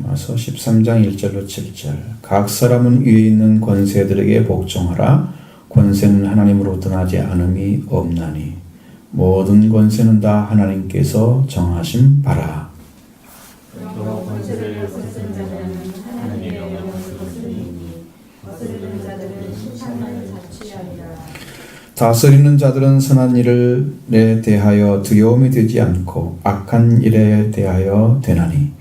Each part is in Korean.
로마서 13장 1절로 7절. 각 사람은 위에 있는 권세들에게 복종하라. 권세는 하나님으로부터 나지 않음이 없나니 모든 권세는 다 하나님께서 정하신 바라. 또 권세를 거스른 자는 하나님의 영광을 거스르니 거스르는 자들은 심판을 자취하리라. 다스리는 자들은 선한 일에 대하여 두려움이 되지 않고 악한 일에 대하여 되나니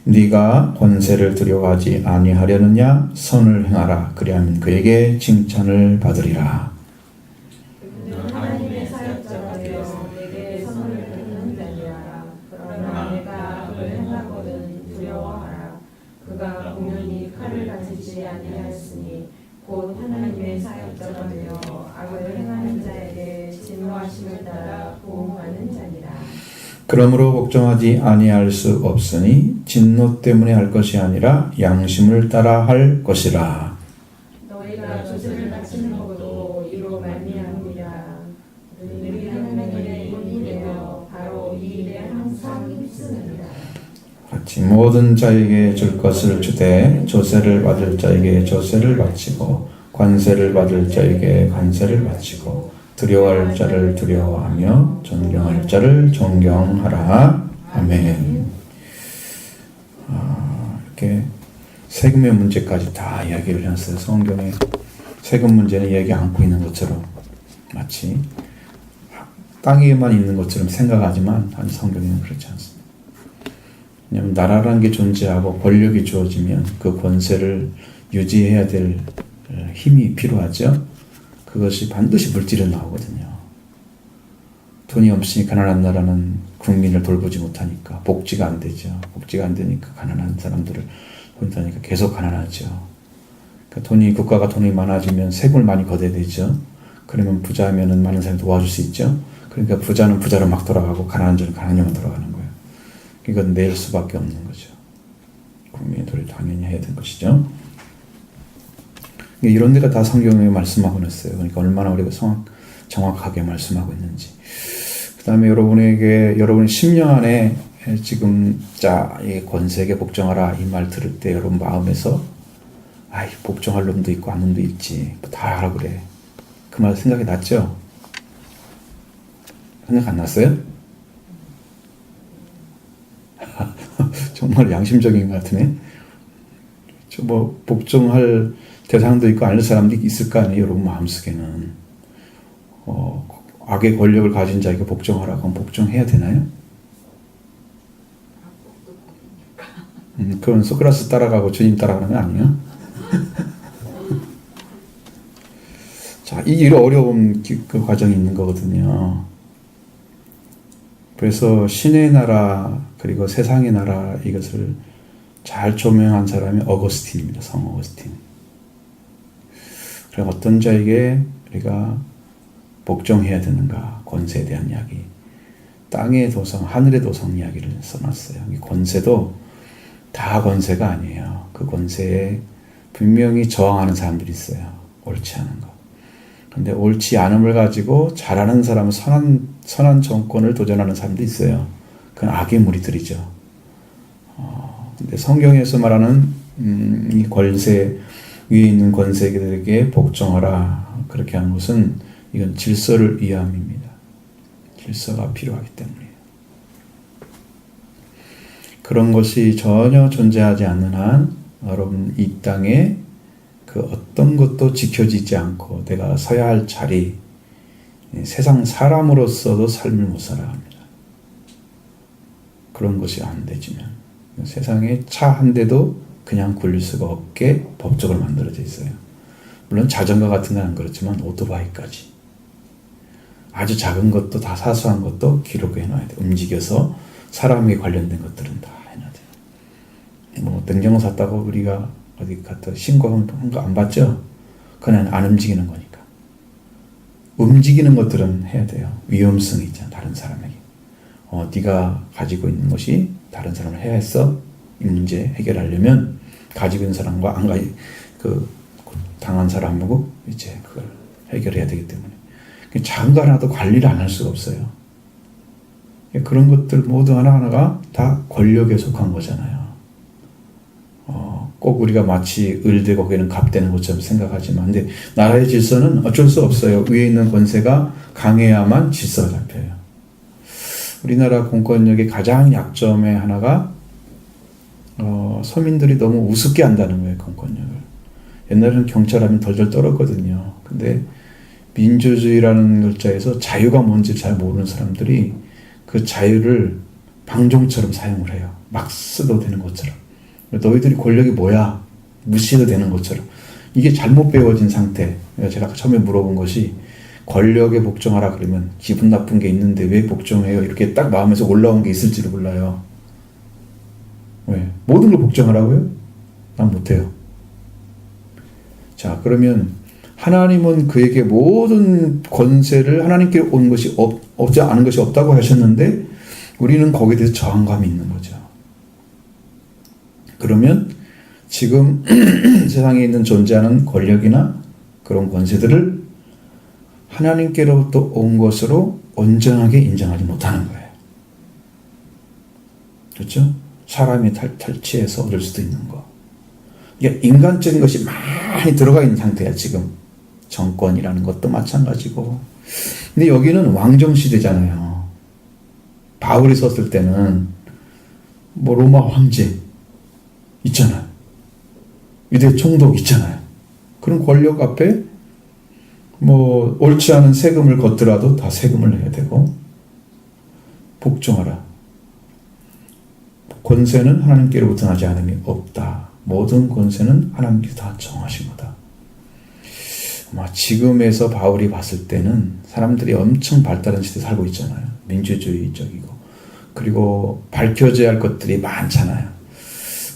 네가 권세를 두려워하지 아니하려느냐. 선을 행하라. 그리하면 그에게 칭찬을 받으리라. 너는 하나님의 사역자가 되어 내게 선을 베푸는 자니라. 그러나 내가 악을 행하거든 두려워하라. 그가 공연히 칼을 가지지 아니하였으니 곧 하나님의 사역자가 되어 악을 행하는 자에게 진노하심을 따라 보응하는 자니라. 그러므로 복종하지 아니할 수 없으니 진노 때문에 할 것이 아니라 양심을 따라 할 것이라. 너희가 조세를 바치는 것도 이로 말미암으리라. 너희들이 하나님의 본이 되어 바로 이 일에 항상 힘쓰느니라. 같이 모든 자에게 줄 것을 주되 조세를 받을 자에게 조세를 바치고 관세를 받을 자에게 관세를 바치고 두려워할 자를 두려워하며 존경할 자를 존경하라. 아멘. 이렇게 세금의 문제까지 다 이야기를 해놨어요. 성경에 세금 문제는 이야기 않고 있는 것처럼 마치 땅에만 있는 것처럼 생각하지만 성경에는 그렇지 않습니다. 왜냐하면 나라라는 게 존재하고 권력이 주어지면 그 권세를 유지해야 될 힘이 필요하죠. 그것이 반드시 물질에 나오거든요. 돈이 없으니 가난한 나라는 국민을 돌보지 못하니까 복지가 안 되죠. 복지가 안 되니까 가난한 사람들을 본다니까 계속 가난하죠. 그러니까 국가가 돈이 많아지면 세금을 많이 걷어야 되죠. 그러면 부자면은 많은 사람이 도와줄 수 있죠. 그러니까 부자는 부자로 막 돌아가고 가난한 자는 가난하게 돌아가는 거예요. 이건 낼 수밖에 없는 거죠. 국민의 도리를 당연히 해야 되는 것이죠. 이런 데가 다 성경에 말씀하고 있어요. 그러니까 얼마나 우리가 정확하게 말씀하고 있는지. 그 다음에 여러분이 10년 안에 지금 이 권세에게 복종하라 이 말 들을 때 여러분 마음에서 복종할 놈도 있고 안 놈도 있지. 다 하라 그래. 그 말 생각이 났죠? 생각 안 났어요? 정말 양심적인 것 같으네. 복종할 대상도 있고 아닐 사람도 있을 거 아니에요. 여러분 마음속에는. 악의 권력을 가진 자에게 복종하라. 그럼 복종해야 되나요? 그건 소크라스 따라가고 주님 따라가는 거 아니에요? 자, 이 어려운 그 과정이 있는 거거든요. 그래서 신의 나라 그리고 세상의 나라 이것을 잘 조명한 사람이 어거스틴입니다. 성 어거스틴. 그럼 어떤 자에게 우리가 복종해야 되는가? 권세에 대한 이야기. 땅의 도성, 하늘의 도성 이야기를 써놨어요. 이 권세도 다 권세가 아니에요. 그 권세에 분명히 저항하는 사람들이 있어요. 옳지 않은 거. 근데 옳지 않음을 가지고 잘하는 사람은 선한 정권을 도전하는 사람도 있어요. 그건 악의 무리들이죠. 근데 성경에서 말하는 이 권세 위에 있는 권세들에게 복종하라 그렇게 하는 것은 이건 질서를 위함입니다. 질서가 필요하기 때문이에요. 그런 것이 전혀 존재하지 않는 한 여러분 이 땅에 그 어떤 것도 지켜지지 않고 내가 서야 할 자리 세상 사람으로서도 삶을 못 살아갑니다. 그런 것이 안 되지만 세상에 차 한 대도 그냥 굴릴 수가 없게 법적으로 만들어져 있어요. 물론 자전거 같은 건 안 그렇지만 오토바이까지 아주 작은 것도 다 사소한 것도 기록해 놔야 돼요. 움직여서 사람에 관련된 것들은 다 해놔야 돼요. 냉장고 샀다고 우리가 어디 갔다 신고한 거 안 봤죠? 그건 안 움직이는 거니까. 움직이는 것들은 해야 돼요. 위험성이 있잖아. 다른 사람에게. 네가 가지고 있는 것이 다른 사람을 해야했어. 이 문제 해결하려면 가지고 있는 사람과 당한 사람하고 이제 그걸 해결해야 되기 때문에 작은 거 하나도 관리를 안 할 수가 없어요. 그런 것들 모두 하나하나가 다 권력에 속한 거잖아요. 꼭 우리가 마치 을되고 거기는 갑되는 것처럼 생각하지만, 근데 나라의 질서는 어쩔 수 없어요. 위에 있는 권세가 강해야만 질서가 잡혀요. 우리나라 공권력의 가장 약점의 하나가 서민들이 너무 우습게 한다는 거예요. 공권력을. 옛날에는 경찰하면 덜덜 떨었거든요. 근데 민주주의라는 글자에서 자유가 뭔지 잘 모르는 사람들이 그 자유를 방종처럼 사용을 해요. 막 써도 되는 것처럼. 너희들이 권력이 뭐야? 무시해도 되는 것처럼. 이게 잘못 배워진 상태. 제가 처음에 물어본 것이 권력에 복종하라 그러면 기분 나쁜 게 있는데 왜 복종해요? 이렇게 딱 마음에서 올라온 게 있을지도 몰라요. 왜? 모든 걸 복종하라고요? 난 못해요. 자, 그러면 하나님은 그에게 모든 권세를 하나님께 온 것이 없지 않은 것이 없다고 하셨는데 우리는 거기에 대해서 저항감이 있는 거죠. 그러면 지금 세상에 있는 존재하는 권력이나 그런 권세들을 하나님께로부터 온 것으로 온전하게 인정하지 못하는 거예요. 그렇죠? 사람이 탈취해서 얻을 수도 있는 거. 이게 인간적인 것이 많이 들어가 있는 상태야, 지금. 정권이라는 것도 마찬가지고. 근데 여기는 왕정시대잖아요. 바울이 썼을 때는 뭐 로마 황제 있잖아요. 유대 총독 있잖아요. 그런 권력 앞에 뭐 옳지 않은 세금을 걷더라도 다 세금을 내야 되고 복종하라. 권세는 하나님께로부터 나지 않음이 없다. 모든 권세는 하나님께서 다 정하신 거다. 아마 지금에서 바울이 봤을 때는 사람들이 엄청 발달한 시대에 살고 있잖아요. 민주주의적이고 그리고 밝혀져야 할 것들이 많잖아요.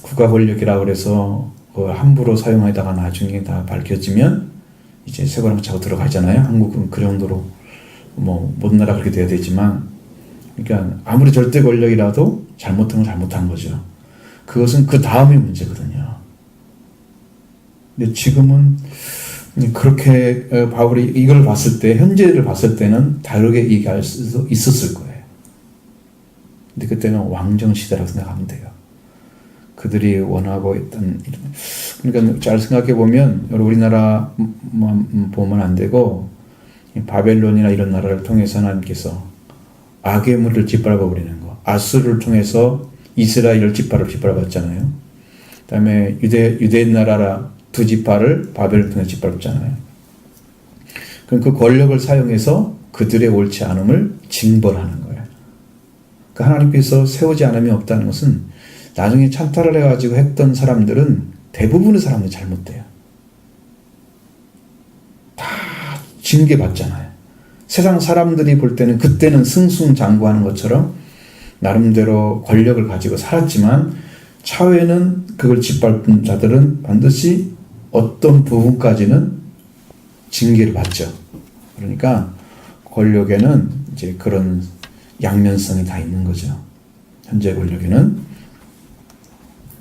국가 권력이라고 그래서 함부로 사용하다가 나중에 다 밝혀지면 이제 세관을 차고 들어가잖아요. 한국은 그 정도로 뭐 모든 나라 그렇게 돼야 되지만, 그러니까 아무리 절대 권력이라도 잘못한 건 잘못한 거죠. 그것은 그 다음의 문제거든요. 근데 지금은 그렇게 바울이 이걸 봤을 때, 현재를 봤을 때는 다르게 얘기할 수 있었을 거예요. 근데 그때는 왕정 시대라고 생각하면 돼요. 그들이 원하고 있던, 그러니까 잘 생각해 보면 우리나라만 보면 안 되고 바벨론이나 이런 나라를 통해서 하나님께서 악의 물을 짓밟아 버리는 거, 아수르를 통해서 이스라엘을 짓밟았잖아요. 그다음에 유대 나라라 두 지파를 바벨을 통해 짓밟았잖아요. 그럼 그 권력을 사용해서 그들의 옳지 않음을 징벌하는 거예요. 그러니까 하나님께서 세우지 않음이 없다는 것은 나중에 찬탈을 해가지고 했던 사람들은 대부분의 사람들이 잘못돼요. 다 징계받잖아요. 세상 사람들이 볼 때는 그때는 승승장구하는 것처럼 나름대로 권력을 가지고 살았지만 차후에는 그걸 짓밟은 자들은 반드시 어떤 부분까지는 징계를 받죠. 그러니까 권력에는 이제 그런 양면성이 다 있는 거죠. 현재 권력에는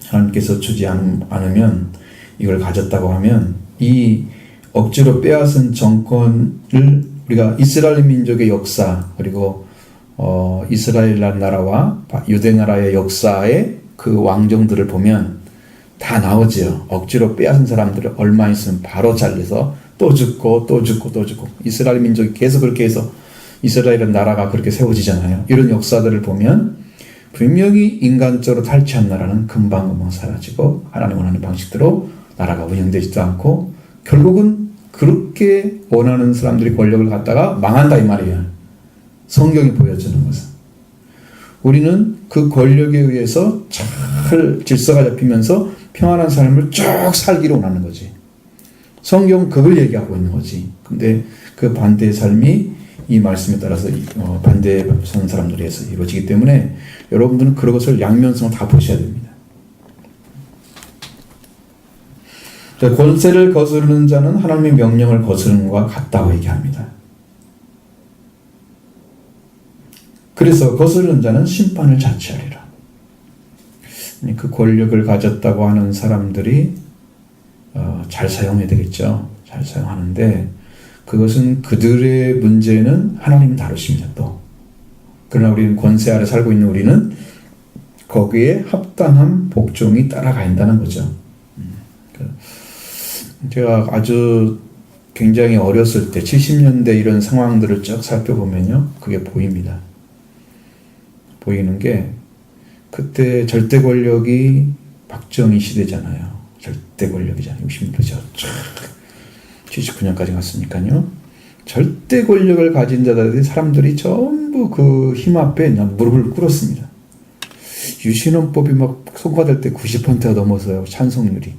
하나님께서 주지 않으면 이걸 가졌다고 하면 이 억지로 빼앗은 정권을 우리가 이스라엘 민족의 역사 그리고 이스라엘 나라와 유대 나라의 역사의 그 왕정들을 보면 다 나오죠. 억지로 빼앗은 사람들을 얼마 있으면 바로 잘려서 또 죽고 또 죽고 또 죽고 이스라엘 민족이 계속 그렇게 해서 이스라엘은 나라가 그렇게 세워지잖아요. 이런 역사들을 보면 분명히 인간적으로 탈취한 나라는 금방금방 사라지고 하나님 원하는 방식대로 나라가 운영되지도 않고 결국은 그렇게 원하는 사람들이 권력을 갖다가 망한다 이 말이에요. 성경이 보여주는 것은. 우리는 그 권력에 의해서 잘 질서가 잡히면서 평안한 삶을 쭉 살기를 원하는 거지. 성경은 그걸 얘기하고 있는 거지. 근데 그 반대의 삶이 이 말씀에 따라서 반대에 서는 사람들에 의해서 이루어지기 때문에 여러분들은 그런 것을 양면성을 다 보셔야 됩니다. 자, 권세를 거스르는 자는 하나님의 명령을 거스르는 것과 같다고 얘기합니다. 그래서 거스르는 자는 심판을 자취하리라. 그 권력을 가졌다고 하는 사람들이 잘 사용해야 되겠죠. 잘 사용하는데 그것은 그들의 문제는 하나님이 다루십니다. 또 그러나 우리는 권세 아래 살고 있는 우리는 거기에 합당한 복종이 따라간다는 거죠. 제가 아주 굉장히 어렸을 때 70년대 이런 상황들을 쭉 살펴보면요, 그게 보입니다. 보이는 게 그때 절대 권력이 박정희 시대잖아요. 절대 권력이잖아요. 60년대죠. 79년까지 갔으니까요. 절대 권력을 가진 자들이 사람들이 전부 그 힘 앞에 무릎을 꿇었습니다. 유신헌법이 막 통과될 때 90%가 넘어서요. 찬성률이.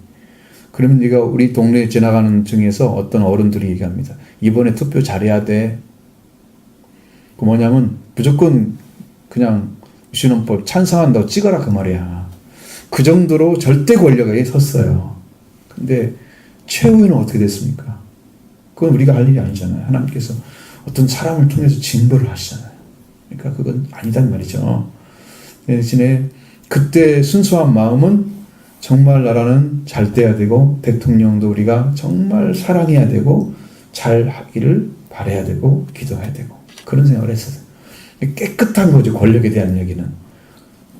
그러면 네가 우리 동네에 지나가는 중에서 어떤 어른들이 얘기합니다. 이번에 투표 잘해야 돼. 그 뭐냐면 무조건 그냥 유신헌법 찬성한다고 찍어라 그 말이야. 그 정도로 절대 권력에 섰어요. 근데 최후에는 어떻게 됐습니까? 그건 우리가 할 일이 아니잖아요. 하나님께서 어떤 사람을 통해서 징벌을 하시잖아요. 그러니까 그건 아니단 말이죠. 대신에 그때 순수한 마음은 정말 나라는 잘 돼야 되고 대통령도 우리가 정말 사랑해야 되고 잘 하기를 바라야 되고 기도해야 되고 그런 생각을 했어요. 깨끗한 거죠. 권력에 대한 얘기는.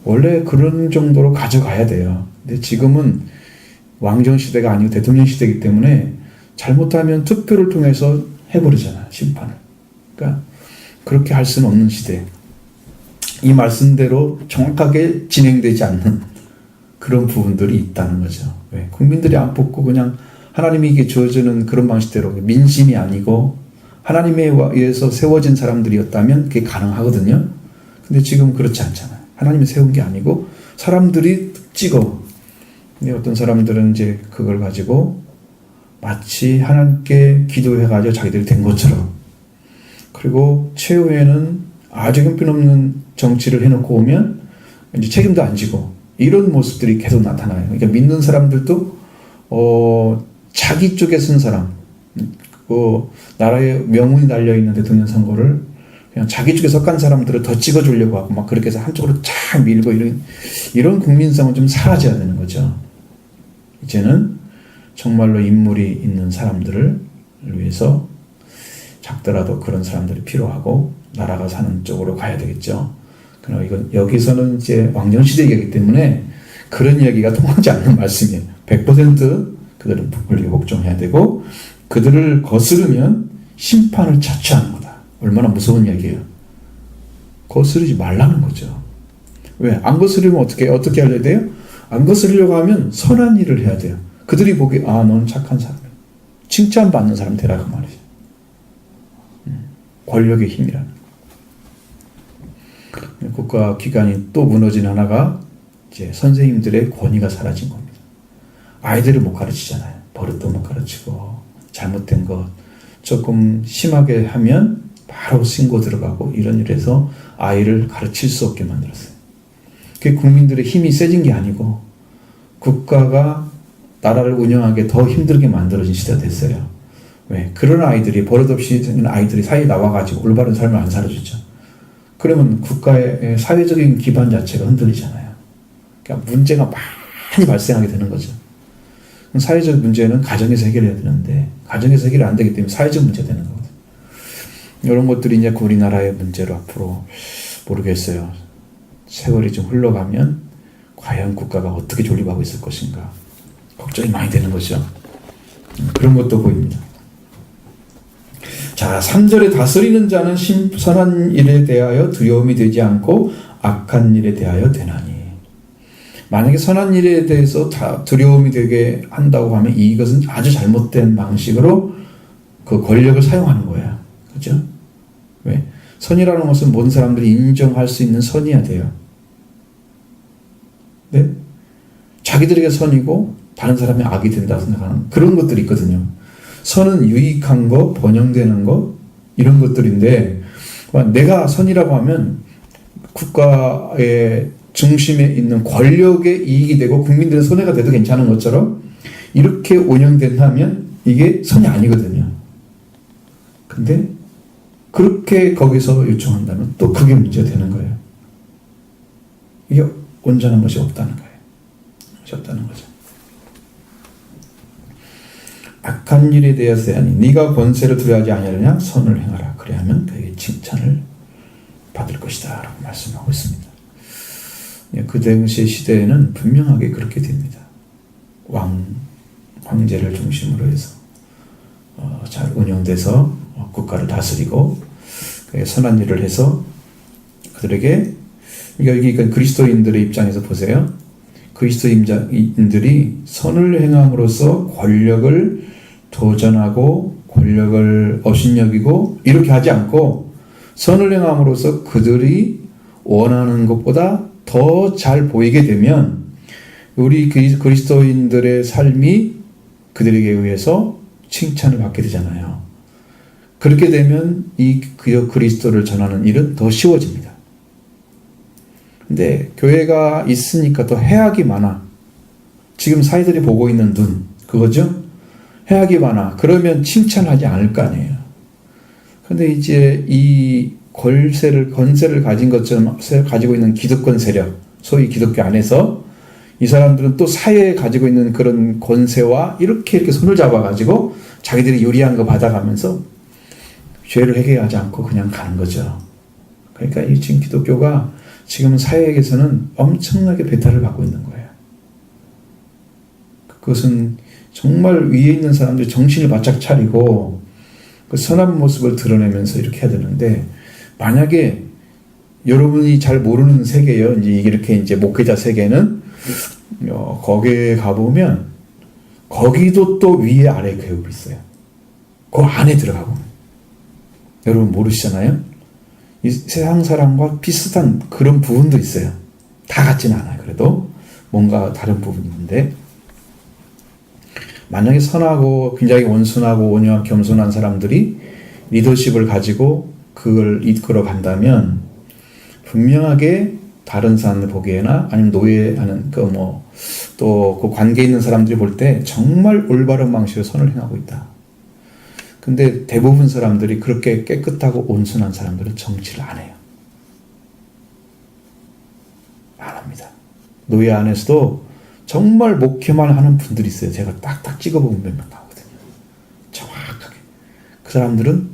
원래 그런 정도로 가져가야 돼요. 근데 지금은 왕정 시대가 아니고 대통령 시대이기 때문에 잘못하면 투표를 통해서 해버리잖아요. 심판을. 그러니까 그렇게 할 수는 없는 시대. 이 말씀대로 정확하게 진행되지 않는 그런 부분들이 있다는 거죠. 왜? 국민들이 안 뽑고 그냥 하나님에게 주어지는 그런 방식대로 민심이 아니고 하나님에 의해서 세워진 사람들이었다면 그게 가능하거든요. 근데 지금 그렇지 않잖아요. 하나님이 세운 게 아니고 사람들이 찍어. 근데 어떤 사람들은 이제 그걸 가지고 마치 하나님께 기도해가지고 자기들이 된 것처럼. 그리고 최후에는 아주 형편없는 정치를 해놓고 오면 이제 책임도 안 지고 이런 모습들이 계속 나타나요. 그러니까 믿는 사람들도 자기 쪽에 쓴 사람, 나라에 명운이 달려있는 대통령 선거를 그냥 자기 쪽에 속한 사람들을 더 찍어주려고 하고 막 그렇게 해서 한쪽으로 쫙 밀고 이런 국민성은 좀 사라져야 되는 거죠. 이제는 정말로 인물이 있는 사람들을 위해서 작더라도 그런 사람들이 필요하고 나라가 사는 쪽으로 가야 되겠죠. 그러나 이건 여기서는 이제 왕정시대이기 때문에 그런 이야기가 통하지 않는 말씀이에요. 100% 그들은 권력에 복종해야 되고 그들을 거스르면 심판을 자초하는 거다. 얼마나 무서운 이야기예요. 거스르지 말라는 거죠. 왜? 안 거스르면 어떻게 하려야 돼요? 안 거스르려고 하면 선한 일을 해야 돼요. 그들이 보기에 너는 착한 사람이야. 칭찬받는 사람 되라 그 말이죠. 권력의 힘이라는 거. 국가 기관이 또 무너진 하나가 이제 선생님들의 권위가 사라진 겁니다. 아이들을 못 가르치잖아요. 버릇도 못 가르치고 잘못된 것 조금 심하게 하면 바로 신고 들어가고 이런 일에서 아이를 가르칠 수 없게 만들었어요. 그게 국민들의 힘이 세진 게 아니고 국가가 나라를 운영하기에 더 힘들게 만들어진 시대가 됐어요. 왜? 그런 아이들이 버릇없이 생긴 아이들이 사회에 나와가지고 올바른 삶을 안 살아주죠. 그러면 국가의 사회적인 기반 자체가 흔들리잖아요. 그러니까 문제가 많이 발생하게 되는 거죠. 사회적 문제는 가정에서 해결해야 되는데 가정에서 해결이 안 되기 때문에 사회적 문제가 되는 거거든요. 이런 것들이 이제 우리나라의 문제로 앞으로 모르겠어요. 세월이 좀 흘러가면 과연 국가가 어떻게 존립하고 있을 것인가 걱정이 많이 되는 거죠. 그런 것도 보입니다. 자, 3절에 다스리는 자는 선한 일에 대하여 두려움이 되지 않고 악한 일에 대하여 되나니. 만약에 선한 일에 대해서 다 두려움이 되게 한다고 하면 이것은 아주 잘못된 방식으로 그 권력을 사용하는 거예요. 그렇죠? 왜? 선이라는 것은 모든 사람들이 인정할 수 있는 선이어야 돼요. 네? 자기들에게 선이고 다른 사람이 악이 된다고 생각하는 그런 것들이 있거든요. 선은 유익한 거, 번영되는 거 이런 것들인데 내가 선이라고 하면 국가의 중심에 있는 권력의 이익이 되고 국민들의 손해가 돼도 괜찮은 것처럼 이렇게 운영된다면 이게 선이 아니거든요. 근데 그렇게 거기서 요청한다면 또 그게 문제가 되는 거예요. 이게 온전한 것이 없다는 거예요. 것이 없다는 거죠. 악한 일에 대해서 아니 네가 권세를 두려워하지 아니하느냐 선을 행하라 그래야면 그에게 칭찬을 받을 것이다 라고 말씀하고 있습니다. 그 당시 시대에는 분명하게 그렇게 됩니다. 황제를 중심으로 해서 잘 운영돼서 국가를 다스리고 선한 일을 해서 그들에게, 그러니까 여기 그리스도인들의 입장에서 보세요. 그리스도인들이 선을 행함으로써 권력을 도전하고 권력을 업신여기고 이렇게 하지 않고 선을 행함으로써 그들이 원하는 것보다 더 잘 보이게 되면 우리 그리스도인들의 삶이 그들에게 의해서 칭찬을 받게 되잖아요. 그렇게 되면 이 그리스도를 전하는 일은 더 쉬워집니다. 근데 교회가 있으니까 더 해악이 많아. 지금 사이들이 보고 있는 눈, 그거죠? 해악이 많아. 그러면 칭찬하지 않을 거 아니에요. 근데 이제 이 권세를 가진 것처럼 가지고 있는 기득권 세력, 소위 기독교 안에서 이 사람들은 또 사회에 가지고 있는 그런 권세와 이렇게 손을 잡아가지고 자기들이 유리한 거 받아가면서 죄를 해결하지 않고 그냥 가는 거죠. 그러니까 이 지금 기독교가 지금 사회에서는 엄청나게 배탈을 받고 있는 거예요. 그것은 정말 위에 있는 사람들이 정신을 바짝 차리고 그 선한 모습을 드러내면서 이렇게 해야 되는데, 만약에 여러분이 잘 모르는 세계예요. 이제 이렇게 이제 목회자 세계는 거기에 가보면 거기도 또 위에 아래 교육이 있어요. 그 안에 들어가 보면 여러분 모르시잖아요. 이 세상 사람과 비슷한 그런 부분도 있어요. 다 같지는 않아요. 그래도 뭔가 다른 부분이 있는데, 만약에 선하고 굉장히 온순하고 온유한 겸손한 사람들이 리더십을 가지고 그걸 이끌어 간다면 분명하게 다른 사람들 보기에나 아니면 노예하는 또 그 관계에 있는 사람들이 볼 때 정말 올바른 방식으로 선을 행하고 있다. 근데 대부분 사람들이 그렇게 깨끗하고 온순한 사람들은 정치를 안 해요. 안 합니다. 노예 안에서도 정말 목회만 하는 분들이 있어요. 제가 딱딱 찍어보면 몇 명 나오거든요. 정확하게. 그 사람들은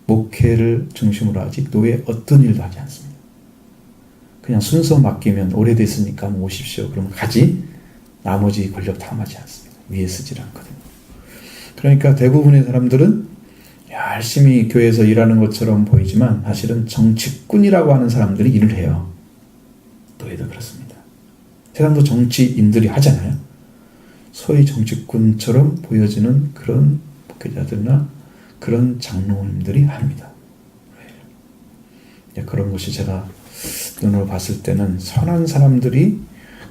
목회를 중심으로 하지 노예 어떤 일도 하지 않습니다. 그냥 순서 맡기면 오래됐으니까 뭐 오십시오. 그러면 가지. 나머지 권력 탐하지 않습니다. 위에 쓰질 않거든요. 그러니까 대부분의 사람들은 열심히 교회에서 일하는 것처럼 보이지만 사실은 정치꾼이라고 하는 사람들이 일을 해요. 노예도 그렇습니다. 세상도 정치인들이 하잖아요. 소위 정치꾼처럼 보여지는 그런 목회자들이나 그런 장로님들이 합니다. 그런 것이 제가 눈으로 봤을 때는 선한 사람들이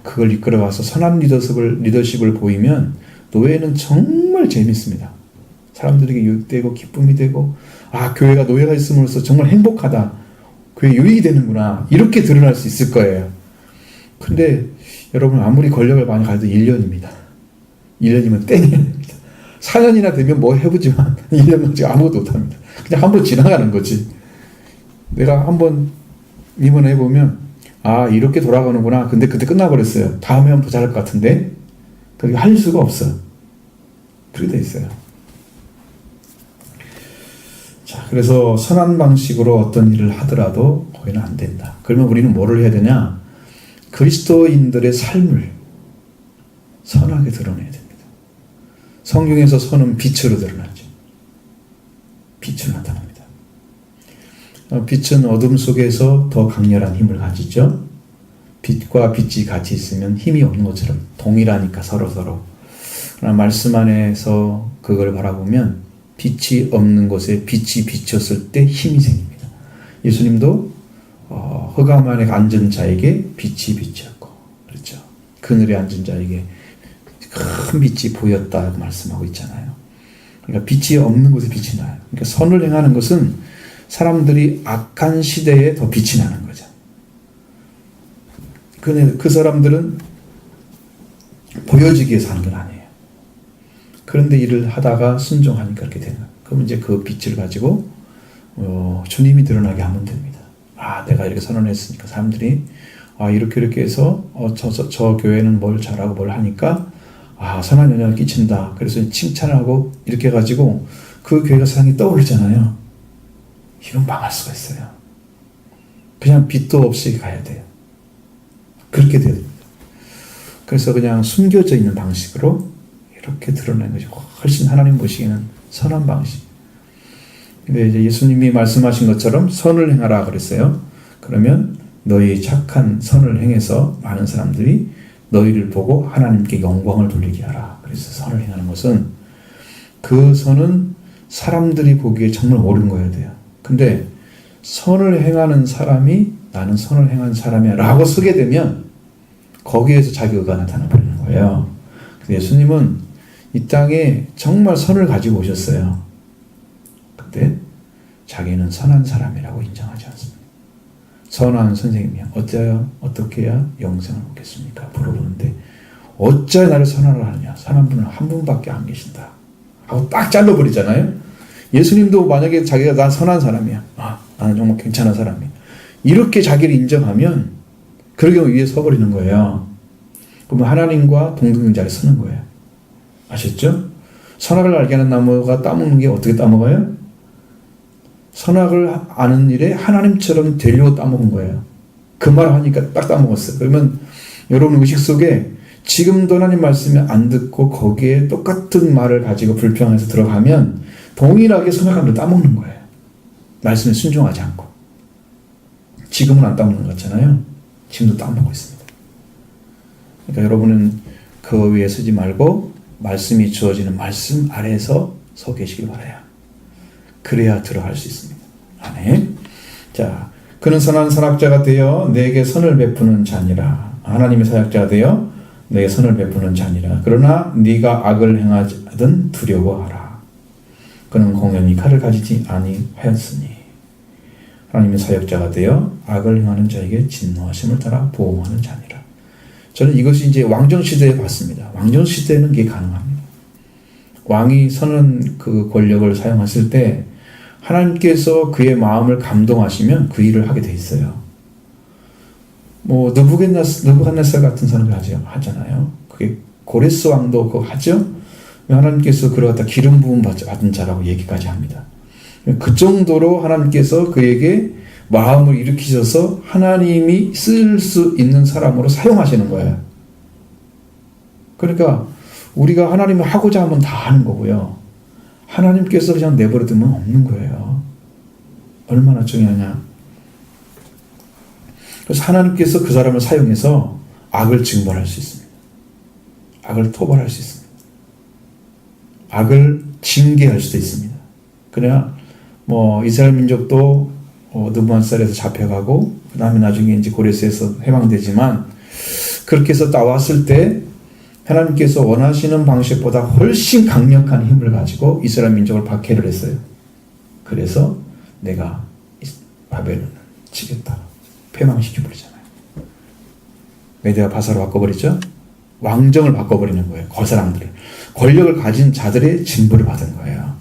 그걸 이끌어가서 선한 리더십을 보이면 노예는 정말 재밌습니다. 사람들에게 유익되고 기쁨이 되고, 아, 교회가 노예가 있음으로써 정말 행복하다. 교회 유익이 되는구나. 이렇게 드러날 수 있을 거예요. 근데 여러분 아무리 권력을 많이 가져도 1년입니다. 1년이면 땡이야 됩니다. 4년이나 되면 뭐 해보지만 1년은 지금 아무것도 못합니다. 그냥 한번 지나가는 거지. 내가 한번 입원해보면 아, 이렇게 돌아가는구나. 근데 그때 끝나버렸어요. 다음에 하면 더 잘할 것 같은데 그렇게 할 수가 없어. 그렇게 돼 있어요. 자, 그래서 선한 방식으로 어떤 일을 하더라도 거기는 안 된다. 그러면 우리는 뭐를 해야 되냐? 그리스도인들의 삶을 선하게 드러내야 됩니다. 성경에서 선은 빛으로 드러나죠. 빛으로 나타납니다. 빛은 어둠 속에서 더 강렬한 힘을 가지죠. 빛과 빛이 같이 있으면 힘이 없는 것처럼 동일하니까 서로. 그러나 말씀 안에서 그걸 바라보면 빛이 없는 곳에 빛이 비쳤을 때 힘이 생깁니다. 예수님도 흑암 안에 앉은 자에게 빛이 비쳤고, 그렇죠. 그늘에 앉은 자에게 큰 빛이 보였다고 말씀하고 있잖아요. 그러니까 빛이 없는 곳에 빛이 나요. 그러니까 선을 행하는 것은 사람들이 악한 시대에 더 빛이 나는 거죠. 그 사람들은 보여지기 위해서 하는 건 아니에요. 그런데 일을 하다가 순종하니까 그렇게 되는 거예요. 그럼 이제 그 빛을 가지고 주님이 드러나게 하면 됩니다. 아, 내가 이렇게 선언했으니까 사람들이 이렇게 해서 저 교회는 뭘 잘하고 뭘 하니까 선한 영향을 끼친다. 그래서 칭찬하고 이렇게 해가지고 그 교회가 세상에 떠오르잖아요. 이건 망할 수가 있어요. 그냥 빛도 없이 가야 돼요. 그렇게 돼야 됩니다. 그래서 그냥 숨겨져 있는 방식으로 그렇게 드러낸 것이 훨씬 하나님 보시기에는 선한 방식. 근데 이제 예수님이 말씀하신 것처럼 선을 행하라 그랬어요. 그러면 너희 착한 선을 행해서 많은 사람들이 너희를 보고 하나님께 영광을 돌리게 하라. 그래서 선을 행하는 것은 그 선은 사람들이 보기에 정말 옳은 거여야 돼요. 근데 선을 행하는 사람이 나는 선을 행한 사람이야 라고 쓰게 되면 거기에서 자기 의가 나타나버리는 거예요. 그래서 예수님은 이 땅에 정말 선을 가지고 오셨어요. 그때 자기는 선한 사람이라고 인정하지 않습니다. 선한 선생님이야. 어떻게 해야 영생을 얻겠습니까? 물어보는데 어찌 나를 선하라 하느냐. 선한 분은 한 분밖에 안 계신다. 하고 딱 잘라버리잖아요. 예수님도 만약에 자기가 난 선한 사람이야. 나는 정말 괜찮은 사람이야. 이렇게 자기를 인정하면 그러게 위에 서버리는 거예요. 그러면 하나님과 동등인 자리에 서는 거예요. 아셨죠? 선악을 알게 하는 나무가 따먹는 게 어떻게 따먹어요? 선악을 아는 일에 하나님처럼 되려고 따먹은 거예요. 그 말을 하니까 딱 따먹었어요. 그러면 여러분 의식 속에 지금도 하나님 말씀이 안 듣고 거기에 똑같은 말을 가지고 불평해서 들어가면 동일하게 선악을 따먹는 거예요. 말씀에 순종하지 않고. 지금은 안 따먹는 것 같잖아요. 지금도 따먹고 있습니다. 그러니까 여러분은 그 위에 서지 말고 말씀이 주어지는 말씀 아래에서 서 계시기 바라요. 그래야 들어갈 수 있습니다. 아멘. 자, 그는 선한 선악자가 되어 내게 선을 베푸는 자니라. 하나님의 사역자가 되어 내게 선을 베푸는 자니라. 그러나 네가 악을 행하든 두려워하라. 그는 공연히 칼을 가지지 아니하였으니. 하나님의 사역자가 되어 악을 행하는 자에게 진노하심을 따라 보호하는 자니라. 저는 이것이 이제 왕정시대에 봤습니다. 왕정시대에는 이게 가능합니다. 왕이 선한 그 권력을 사용했을 때 하나님께서 그의 마음을 감동하시면 그 일을 하게 돼 있어요. 뭐 느부갓네살 같은 사람이 하잖아요. 그게 고레스 왕도 그거 하죠. 하나님께서 그를 갖다 기름 부음 받은 자라고 얘기까지 합니다. 그 정도로 하나님께서 그에게 마음을 일으키셔서 하나님이 쓸 수 있는 사람으로 사용하시는 거예요. 그러니까 우리가 하나님이 하고자 하면 다 하는 거고요. 하나님께서 그냥 내버려 두면 없는 거예요. 얼마나 중요하냐. 그래서 하나님께서 그 사람을 사용해서 악을 징벌할 수 있습니다. 악을 토벌할 수 있습니다. 악을 징계할 수도 있습니다. 그래야 뭐 이스라엘 민족도 느부갓네살에서 잡혀가고 그 다음에 나중에 이제 고레스에서 해방되지만 그렇게 해서 나왔을 때 하나님께서 원하시는 방식보다 훨씬 강력한 힘을 가지고 이스라엘 민족을 박해를 했어요. 그래서 내가 바벨론을 치겠다. 패망시켜버리잖아요. 메대와 바사로 바꿔버리죠. 왕정을 바꿔버리는 거예요. 그 사람들을. 권력을 가진 자들의 징벌을 받은 거예요.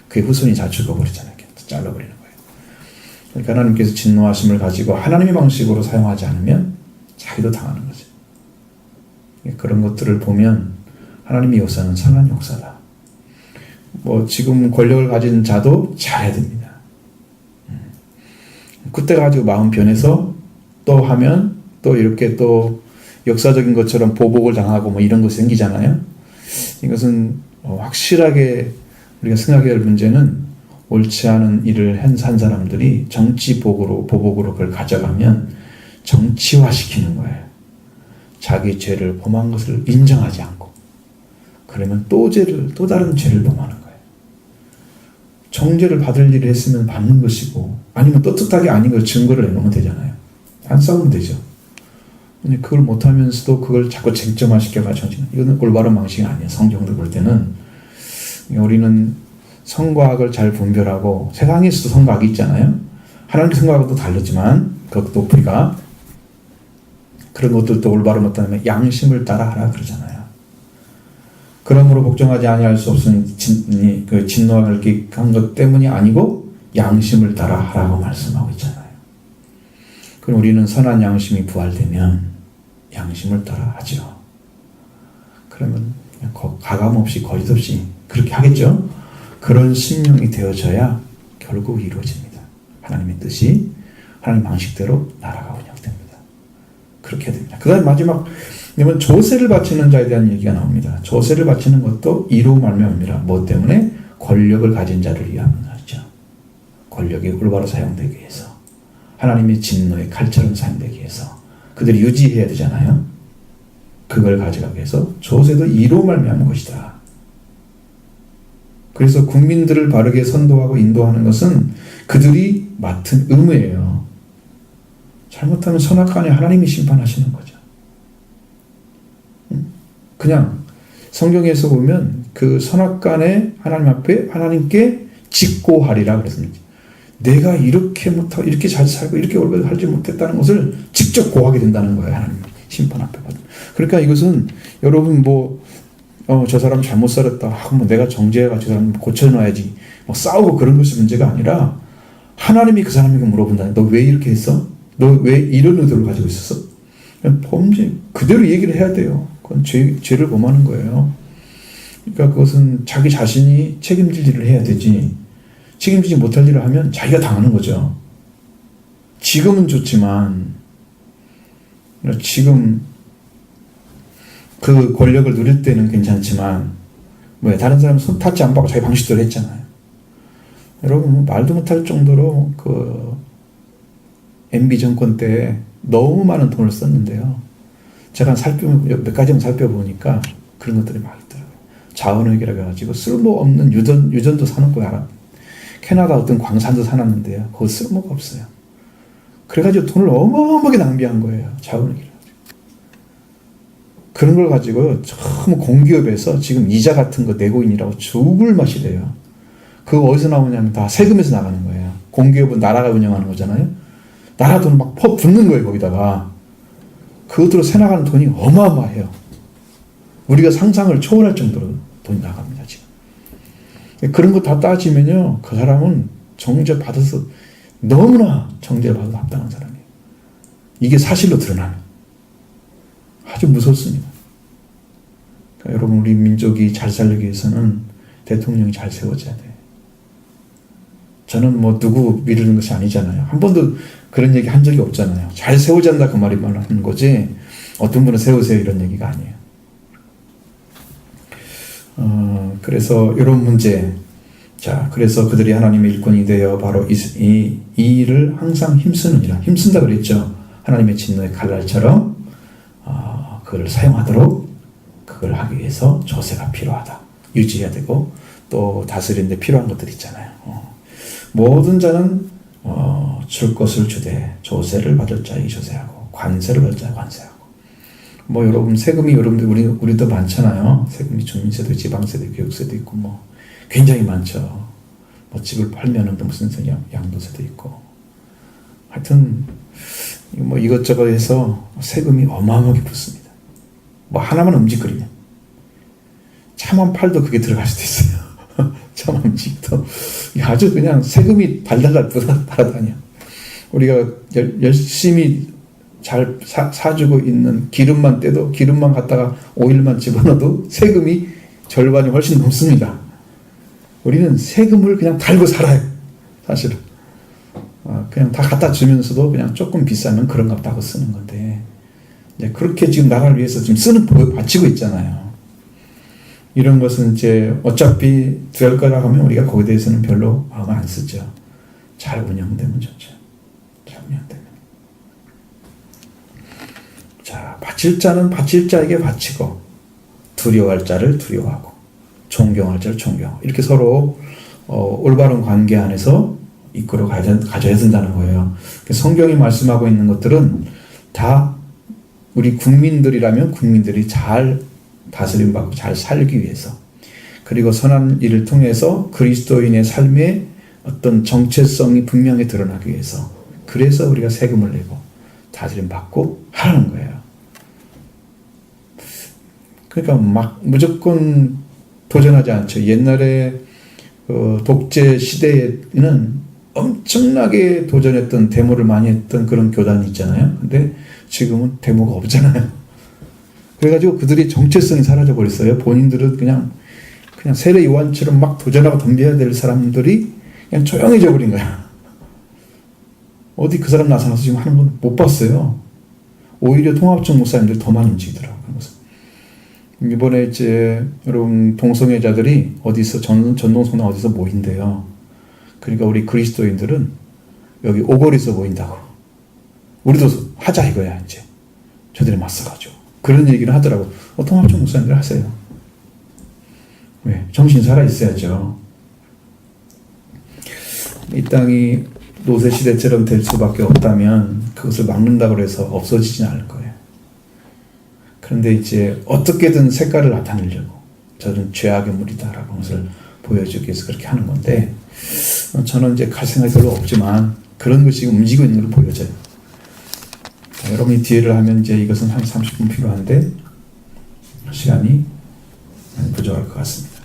그의 후손이 다 죽어버리잖아요. 잘라버리는 거예요. 그러니까 하나님께서 진노하심을 가지고 하나님의 방식으로 사용하지 않으면 자기도 당하는 거죠. 그런 것들을 보면 하나님의 역사는 선한 역사다. 뭐 지금 권력을 가진 자도 잘해야 됩니다. 그때 가지고 마음 변해서 또 하면 또 이렇게 또 역사적인 것처럼 보복을 당하고 뭐 이런 것이 생기잖아요. 이것은 확실하게 우리가 생각해야 할 문제는 옳지 않은 일을 한 사람들이 보복으로 그걸 가져가면 정치화시키는 거예요. 자기 죄를 범한 것을 인정하지 않고 그러면 또 다른 죄를 범하는 거예요. 정죄를 받을 일을 했으면 받는 것이고 아니면 떳떳하게 아닌 걸 증거를 내놓으면 되잖아요. 안 싸우면 되죠. 근데 그걸 못하면서도 그걸 자꾸 쟁점화시켜가지고 이거는 올바른 방식이 아니에요. 성경도 볼 때는 우리는 선과 악을 잘 분별하고 세상에서도 선과 악이 있잖아요. 하나님의 선과하고도 다르지만 그것도 우리가 그런 것들도 올바른 어떤 양심을 따라하라 그러잖아요. 그러므로 복종하지 아니할 수 없으니 그 진노를 한 것 때문이 아니고 양심을 따라하라고 말씀하고 있잖아요. 그럼 우리는 선한 양심이 부활되면 양심을 따라하죠. 그러면 가감없이 거짓없이 그렇게 하겠죠. 그런 심령이 되어져야 결국 이루어집니다. 하나님의 뜻이 하나님 방식대로 나라가 운영됩니다. 그렇게 해야 됩니다. 그 다음 마지막 그러면 조세를 바치는 자에 대한 얘기가 나옵니다. 조세를 바치는 것도 이로 말미암습니다. 뭐 때문에? 권력을 가진 자를 위함이죠. 권력이 올바로 사용되기 위해서, 하나님의 진노의 칼처럼 사용되기 위해서 그들이 유지해야 되잖아요. 그걸 가져가기 위해서 조세도 이로 말미암은 것이다. 그래서 국민들을 바르게 선도하고 인도하는 것은 그들이 맡은 의무예요. 잘못하면 선악간에 하나님이 심판하시는 거죠. 그냥 성경에서 보면 그 선악간에 하나님 앞에 하나님께 직고하리라 그랬습니다. 내가 이렇게 못하고 이렇게 잘 살고 이렇게 올바르게 살지 못했다는 것을 직접 고하게 된다는 거예요. 하나님 심판 앞에. 그러니까 이것은 여러분 저 사람 잘못 살았다. 뭐 내가 정죄해가 저 사람 고쳐놔야지. 뭐 싸우고 그런 것이 문제가 아니라 하나님이 그 사람에게 물어본다. 너 왜 이렇게 했어? 너 왜 이런 의도를 가지고 있었어? 그냥 범죄 그대로 얘기를 해야 돼요. 그건 죄를 범하는 거예요. 그러니까 그것은 자기 자신이 책임질 일을 해야 되지. 책임지지 못할 일을 하면 자기가 당하는 거죠. 지금은 좋지만 지금 그 권력을 누릴 때는 괜찮지만 다른 사람 손 타지 안 받고 자기 방식대로 했잖아요. 여러분 말도 못할 정도로 그 MB 정권 때 너무 많은 돈을 썼는데요. 제가 몇 가지만 살펴보니까 그런 것들이 막 있더라고요. 자원외교라고 해가지고 쓸모없는 유전도 사놓고 캐나다 어떤 광산도 사놨는데요. 그거 쓸모가 없어요. 그래가지고 돈을 어마어마하게 낭비한 거예요. 자원외교를. 그런 걸 가지고 전부 공기업에서 지금 이자 같은 거 내고 있느라고 죽을 맛이 돼요. 그거 어디서 나오냐면 다 세금에서 나가는 거예요. 공기업은 나라가 운영하는 거잖아요. 나라 돈 막 붓는 거예요. 거기다가. 그것으로 새나가는 돈이 어마어마해요. 우리가 상상을 초월할 정도로 돈이 나갑니다. 지금. 그런 거 다 따지면요. 그 사람은 정죄 받아서 너무나 정죄 받아서 합당한 사람이에요. 이게 사실로 드러나는. 아주 무섭습니다. 그러니까 여러분 우리 민족이 잘 살기 위해서는 대통령이 잘 세워져야 돼요. 저는 누구 미루는 것이 아니잖아요. 한 번도 그런 얘기 한 적이 없잖아요. 잘 세워야 한다 그 말이 말하는 거지 어떤 분은 세우세요 이런 얘기가 아니에요. 그래서 이런 문제 그래서 그들이 하나님의 일꾼이 되어 바로 이 일을 항상 힘쓰느니라. 힘쓴다 그랬죠. 하나님의 진노의 칼날처럼 그걸 사용하도록 그걸 하기 위해서 조세가 필요하다. 유지해야 되고 또 다스리는데 필요한 것들이 있잖아요. 모든 자는 줄 것을 주되 조세를 받을 자에게 조세하고 관세를 받을 자에게 관세하고. 여러분 세금이 여러분들 우리도 많잖아요. 세금이 주민세도 지방세도 교육세도 있고 굉장히 많죠. 집을 팔면은 무슨 양도세도 있고. 하여튼 이것저것 해서 세금이 어마어마하게 붙습니다. 하나만 음식거리면 차만 팔도 그게 들어갈 수도 있어요. 차만 음식도 아주 그냥 세금이 달달달 달아다녀. 우리가 열심히 잘 사주고 있는 기름만 떼도 기름만 갖다가 오일만 집어넣어도 세금이 절반이 훨씬 넘습니다. 우리는 세금을 그냥 달고 살아요. 사실은 그냥 다 갖다 주면서도 그냥 조금 비싸면 그런가 하고 쓰는 건데 그렇게 지금 나라를 위해서 지금 바치고 있잖아요. 이런 것은 이제 어차피 될 거라 하면 우리가 거기에 대해서는 별로 마음 안 쓰죠. 잘 운영되면 좋죠. 잘 운영되면. 바칠 자는 바칠 자에게 바치고 두려워할 자를 두려워하고 존경할 자를 존경하고 이렇게 서로 올바른 관계 안에서 이끌어 가져야 된다는 거예요. 성경이 말씀하고 있는 것들은 다 우리 국민들이라면 국민들이 잘 다스림받고 잘 살기 위해서 그리고 선한 일을 통해서 그리스도인의 삶의 어떤 정체성이 분명히 드러나기 위해서 그래서 우리가 세금을 내고 다스림받고 하라는 거예요. 그러니까 무조건 도전하지 않죠. 옛날에 독재 시대에는 엄청나게 도전했던 데모를 많이 했던 그런 교단이 있잖아요. 근데 지금은 데모가 없잖아요. 그래가지고 그들이 정체성이 사라져 버렸어요. 본인들은 그냥 세례 요한처럼 막 도전하고 덤벼야 될 사람들이 그냥 조용해져 버린 거야. 어디 그 사람 나타나서 지금 하는 건 못 봤어요. 오히려 통합적 목사님들이 더 많이 움직이더라고요. 하는 것은. 이번에 이제 여러분 동성애자들이 어디서 전동성당 어디서 모인대요. 그러니까 우리 그리스도인들은 여기 오거리에서 모인다고. 우리도 하자 이거야 이제. 저들이 맞서가지고 그런 얘기를 하더라고. 통합적 목사님들 하세요. 왜? 정신 살아 있어야죠. 이 땅이 노세 시대처럼 될 수밖에 없다면 그것을 막는다고 해서 없어지진 않을 거예요. 그런데 이제 어떻게든 색깔을 나타내려고 저는 죄악의 무리다라고 것을 보여주기 위해서 그렇게 하는 건데 저는 이제 갈 생각이 별로 없지만 그런 것이 움직이고 있는 걸 보여져요. 여러분이 뒤에를 하면 이제 이것은 한 30분 필요한데 시간이 부족할 것 같습니다.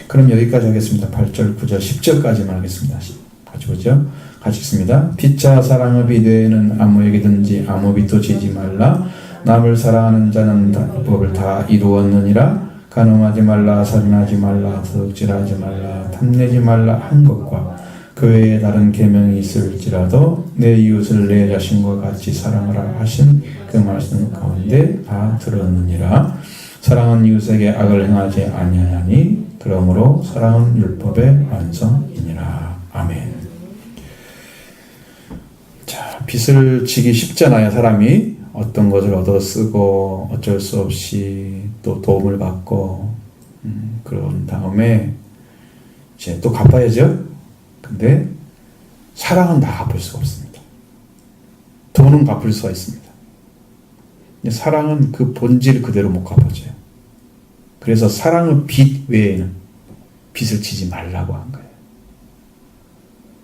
그럼 여기까지 하겠습니다. 8절, 9절, 10절까지만 하겠습니다. 같이 보죠. 같이 읽습니다. 빛과 사랑의 비대에는 아무에게든지 아무 빛도 지지 말라. 남을 사랑하는 자는 법을 다 이루었느니라. 간음하지 말라, 살인하지 말라, 도둑질하지 말라, 탐내지 말라 한 것과 그 외에 다른 계명이 있을지라도 내 이웃을 내 자신과 같이 사랑하라 하신 그 말씀 가운데 다 들었느니라. 사랑은 이웃에게 악을 행하지 아니하니 그러므로 사랑은 율법의 완성이니라. 아멘. 자, 빚을 지기 쉽잖아요. 사람이 어떤 것을 얻어 쓰고 어쩔 수 없이 또 도움을 받고 그런 다음에 이제 또 갚아야죠. 근데 사랑은 다 갚을 수가 없습니다. 돈은 갚을 수가 있습니다. 사랑은 그 본질 그대로 못 갚아줘요. 그래서 사랑의 빚 외에는 빚을 지지 말라고 한 거예요.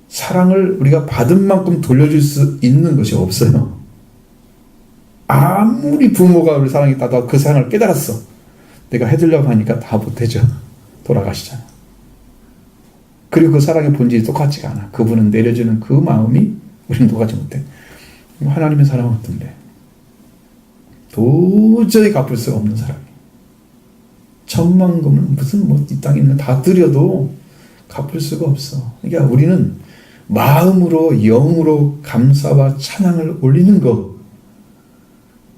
사랑을 우리가 받은 만큼 돌려줄 수 있는 것이 없어요. 아무리 부모가 우리 사랑했다고 그 사랑을 깨달았어. 내가 해주려고 하니까 다 못해줘. 돌아가시잖아. 그리고 그 사랑의 본질이 똑같지가 않아. 그분은 내려주는 그 마음이 우리는 똑같지 못해. 하나님의 사랑은 어떤데? 도저히 갚을 수가 없는 사랑이에요. 천만금은 무슨 이 땅에 있는 다 드려도 갚을 수가 없어. 그러니까 우리는 마음으로 영으로 감사와 찬양을 올리는 거.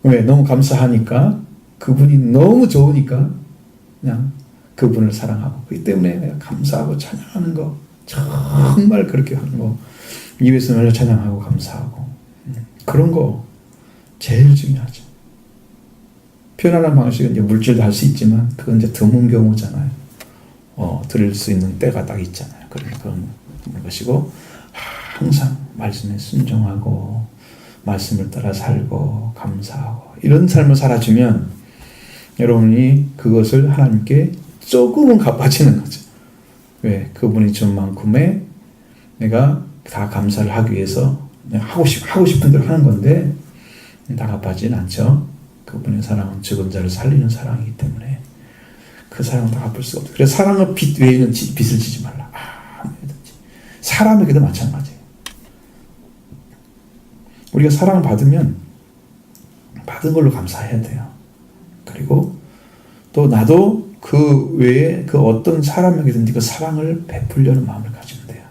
왜? 너무 감사하니까 그분이 너무 좋으니까 그냥 그분을 사랑하고 그렇기 때문에 내가 감사하고 찬양하는 거 정말 그렇게 하는 거 입에서 날려 찬양하고 감사하고 그런 거 제일 중요하죠. 표현하는 방식은 이제 물질도 할 수 있지만 그건 이제 드문 경우잖아요. 드릴 수 있는 때가 딱 있잖아요. 그런 것이고 항상 말씀에 순종하고 말씀을 따라 살고 감사하고 이런 삶을 살아주면 여러분이 그것을 하나님께 조금은 갚아지는 거죠. 왜? 그분이 준 만큼에 내가 다 감사를 하기 위해서 하고 싶은 대로 하는 건데 다 갚아지진 않죠. 그분의 사랑은 죽은 자를 살리는 사랑이기 때문에 그 사랑은 다 갚을 수가 없어요. 그래서 사랑의 빚 외에는 빚을 지지 말라. 아무든지. 사람에게도 마찬가지예요. 우리가 사랑을 받으면 받은 걸로 감사해야 돼요. 그리고 또 나도 그 외에 그 어떤 사람에게든지 그 사랑을 베풀려는 마음을 가지면 돼요.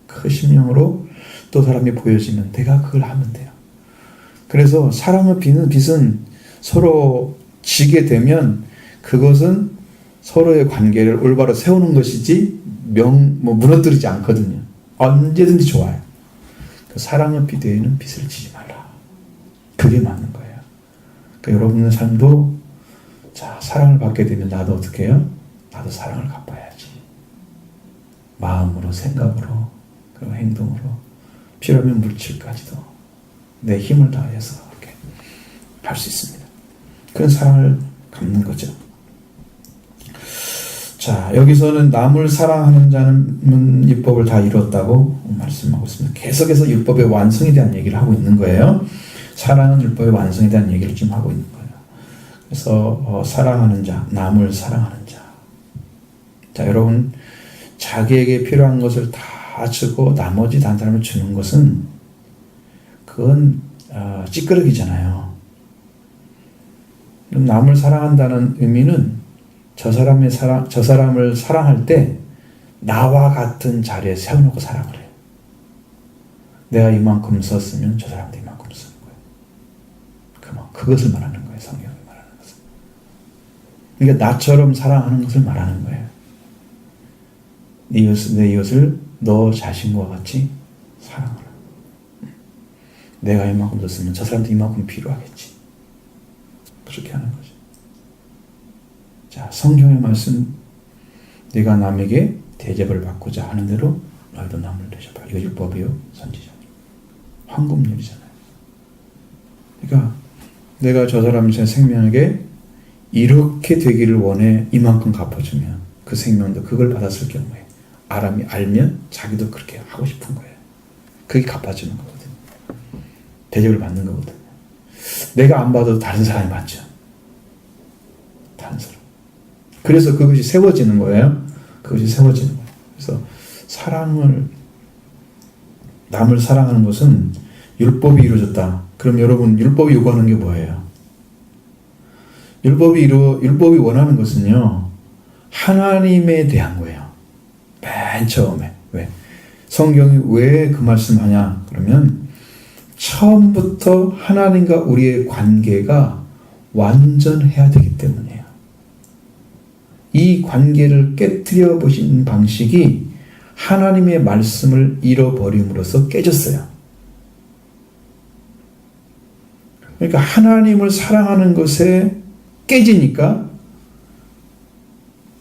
그 심령으로 또 사람이 보여지면 내가 그걸 하면 돼요. 그래서 사랑을 빚는 빚은 서로 지게 되면 그것은 서로의 관계를 올바로 세우는 것이지 무너뜨리지 않거든요. 언제든지 좋아요. 그 사랑의 빚 외에는 빚을 지지 말라. 그게 맞는 거예요. 그러니까 여러분의 삶도 자, 사랑을 받게 되면 나도 어떻게 해요? 나도 사랑을 갚아야지. 마음으로, 생각으로, 그리고 행동으로, 필요하면 물질까지도 내 힘을 다해서 이렇게 할 수 있습니다. 그런 사랑을 갚는 거죠. 자, 여기서는 남을 사랑하는 자는 율법을 다 이뤘다고 말씀하고 있습니다. 계속해서 율법의 완성에 대한 얘기를 하고 있는 거예요. 사랑은 율법의 완성에 대한 얘기를 좀 하고 있는 거예요. 그래서 사랑하는 자, 남을 사랑하는 자. 자, 여러분 자기에게 필요한 것을 다 주고 나머지 다른 사람을 주는 것은 그건 찌끄러기잖아요. 그럼 남을 사랑한다는 의미는 저 사람을 사랑할 때 나와 같은 자리에 세워놓고 사랑을 해요. 내가 이만큼 썼으면 저 사람도 이만큼 쓰는 거예요. 그것을 말하는 거예요. 성경이 말하는. 그러니까 나처럼 사랑하는 것을 말하는 거예요. 내 이웃을 너 자신과 같이 사랑하라. 내가 이만큼 줬으면 저 사람도 이만큼 필요하겠지. 그렇게 하는 거죠. 자, 성경의 말씀, 네가 남에게 대접을 받고자 하는 대로 너희도 남을 대접하라. 이거 율법이요, 선지자요. 황금률이잖아요. 그러니까 내가 저 사람 생명에게 이렇게 되기를 원해 이만큼 갚아주면 그 생명도 그걸 받았을 경우에 알면 자기도 그렇게 하고 싶은 거예요. 그게 갚아주는 거거든요. 대접을 받는 거거든요. 내가 안 받아도 다른 사람이 받죠. 다른 사람. 그래서 그것이 세워지는 거예요. 그것이 세워지는 거예요. 그래서 남을 사랑하는 것은 율법이 이루어졌다. 그럼 여러분, 율법이 요구하는 게 뭐예요? 율법이 원하는 것은요, 하나님에 대한 거예요. 맨 처음에. 왜? 성경이 왜 그 말씀하냐? 그러면 처음부터 하나님과 우리의 관계가 완전해야 되기 때문이에요. 이 관계를 깨뜨려 보신 방식이 하나님의 말씀을 잃어버림으로써 깨졌어요. 그러니까 하나님을 사랑하는 것에 깨지니까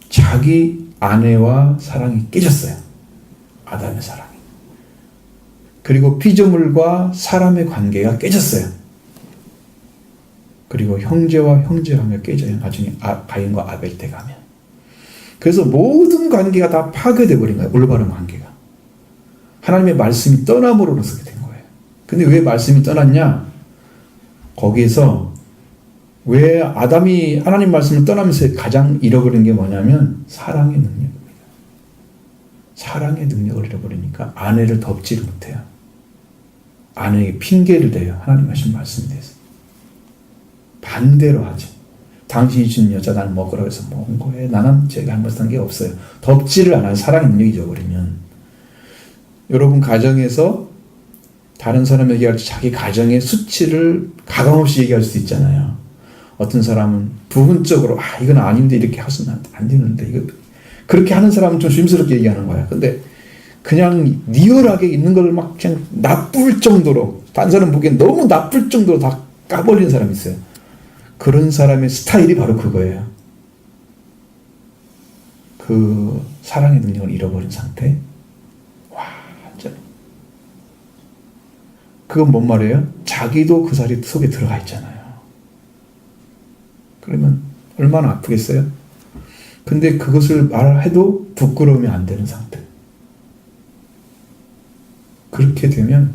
자기 아내와 사랑이 깨졌어요. 아담의 사랑이. 그리고 피조물과 사람의 관계가 깨졌어요. 그리고 형제와 형제 관계가 깨져요. 나중에 가인과 아벨 때 가면. 그래서 모든 관계가 다 파괴되어 버린 거예요. 올바른 관계가. 하나님의 말씀이 떠남으로 그렇게 된 거예요. 근데 왜 말씀이 떠났냐? 거기에서 왜 아담이 하나님 말씀을 떠나면서 가장 잃어버린 게 뭐냐면 사랑의 능력입니다. 사랑의 능력을 잃어버리니까 아내를 덮지를 못해요. 아내에게 핑계를 대요. 하나님 하신 말씀에 대해서. 반대로 하죠. 당신이 준 여자 날 먹으라고 해서 먹은 거예요. 나는 제가 잘못한 게 없어요. 덮지를 않아요. 사랑의 능력이 잊어버리면. 여러분 가정에서 다른 사람 얘기할 때 자기 가정의 수치를 가감없이 얘기할 수도 있잖아요. 어떤 사람은 부분적으로 이건 아닌데 이렇게 하시면 안 되는데 이거 그렇게 하는 사람은 좀 조심스럽게 얘기하는 거야. 근데 그냥 리얼하게 있는 걸 막 그냥 나쁠 정도로 다른 사람 보기엔 너무 나쁠 정도로 다 까버리는 사람이 있어요. 그런 사람의 스타일이 바로 그거예요. 그 사랑의 능력을 잃어버린 상태. 완전. 그건 뭔 말이에요? 자기도 그 자리 속에 들어가 있잖아요. 그러면 얼마나 아프겠어요? 근데 그것을 말해도 부끄러움이 안 되는 상태. 그렇게 되면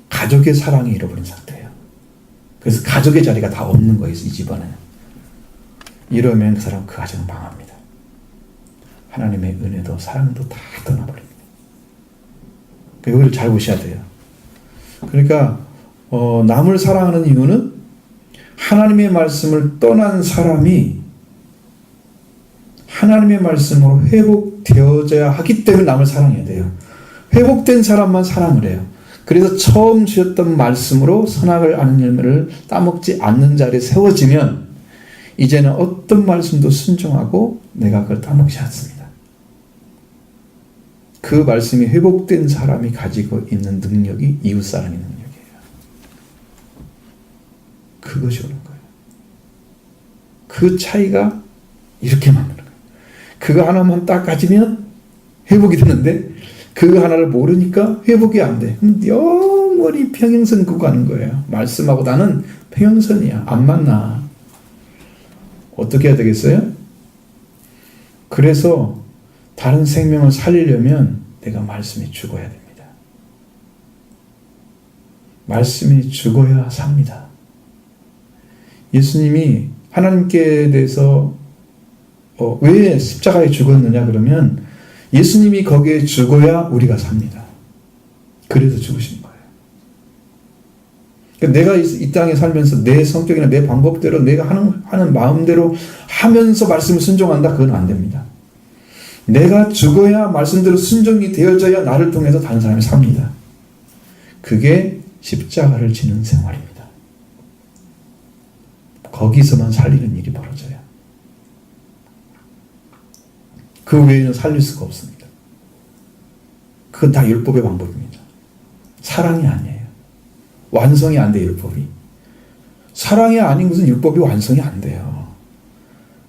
가족의 사랑이 잃어버린 상태예요. 그래서 가족의 자리가 다 없는 거예요, 이 집안에. 이러면 그 사람 그 가정은 망합니다. 하나님의 은혜도 사랑도 다 떠나버립니다. 이걸 잘 보셔야 돼요. 그러니까 남을 사랑하는 이유는 하나님의 말씀을 떠난 사람이 하나님의 말씀으로 회복되어져야 하기 때문에 남을 사랑해야 돼요. 회복된 사람만 사랑을 해요. 그래서 처음 주셨던 말씀으로 선악을 아는 열매를 따먹지 않는 자리에 세워지면 이제는 어떤 말씀도 순종하고 내가 그걸 따먹지 않습니다. 그 말씀이 회복된 사람이 가지고 있는 능력이 이웃사랑의 능력이에요. 그것이 오는 거예요. 그 차이가 이렇게 만드는 거예요. 그거 하나만 딱 가지면 회복이 되는데 그거 하나를 모르니까 회복이 안 돼. 영원히 평행선 긋고 가는 거예요. 말씀하고 나는 평행선이야. 안 만나. 어떻게 해야 되겠어요? 그래서 다른 생명을 살리려면 내가 말씀이 죽어야 됩니다. 말씀이 죽어야 삽니다. 예수님이 하나님께 대해서 왜 십자가에 죽었느냐 그러면 예수님이 거기에 죽어야 우리가 삽니다. 그래서 죽으신 거예요. 그러니까 내가 이 땅에 살면서 내 성격이나 내 방법대로 내가 하는 마음대로 하면서 말씀을 순종한다? 그건 안 됩니다. 내가 죽어야 말씀대로 순종이 되어져야 나를 통해서 다른 사람이 삽니다. 그게 십자가를 지는 생활입니다. 거기서만 살리는 일이 벌어져요. 그 외에는 살릴 수가 없습니다. 그건 다 율법의 방법입니다. 사랑이 아니에요. 완성이 안 돼요, 율법이. 사랑이 아닌 것은 율법이 완성이 안 돼요.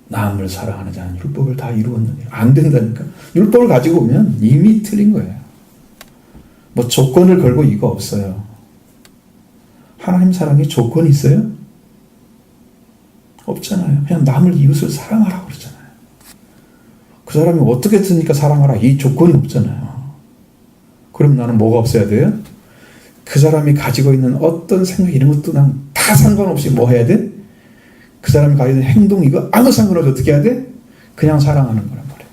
남을 사랑하는 자는 율법을 다 이루었느니라. 안 된다니까. 율법을 가지고 오면 이미 틀린 거예요. 뭐 조건을 걸고 이거 없어요. 하나님 사랑에 조건이 있어요? 없잖아요. 그냥 남을 이웃을 사랑하라고 그러잖아요. 그 사람이 어떻게 했으니까 사랑하라. 이 조건이 없잖아요. 그럼 나는 뭐가 없어야 돼요? 그 사람이 가지고 있는 어떤 생각 이런 것도 난 다 상관없이 뭐 해야 돼? 그 사람이 가지고 있는 행동 이거 아무 상관없이 어떻게 해야 돼? 그냥 사랑하는 거란 말이에요.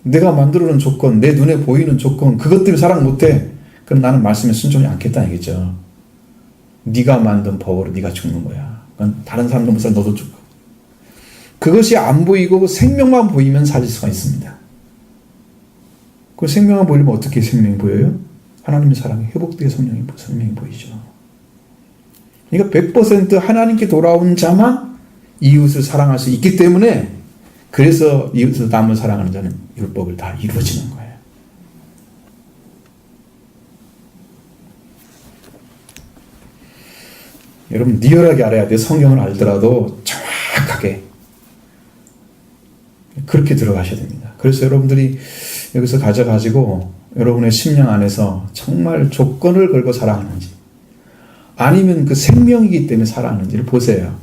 내가 만들어 놓은 조건, 내 눈에 보이는 조건 그것 때문에 사랑 못해. 그럼 나는 말씀에 순종하지 않겠다 얘기죠. 네가 만든 법으로 네가 죽는 거야. 그건 다른 사람도 못 살아 너도 죽어. 그것이 안 보이고 생명만 보이면 살릴 수가 있습니다. 그 생명만 보이면 어떻게 생명이 보여요? 하나님의 사랑이 회복되게 생명이 보이죠. 그러니까 100% 하나님께 돌아온 자만 이웃을 사랑할 수 있기 때문에 그래서 이웃을 남을 사랑하는 자는 율법을 다 이루어지는 거예요. 여러분 리얼하게 알아야 돼요. 성경을 알더라도 정확하게 그렇게 들어가셔야 됩니다. 그래서 여러분들이 여기서 가져가지고 여러분의 심령 안에서 정말 조건을 걸고 사랑하는지 아니면 그 생명이기 때문에 사랑하는지를 보세요.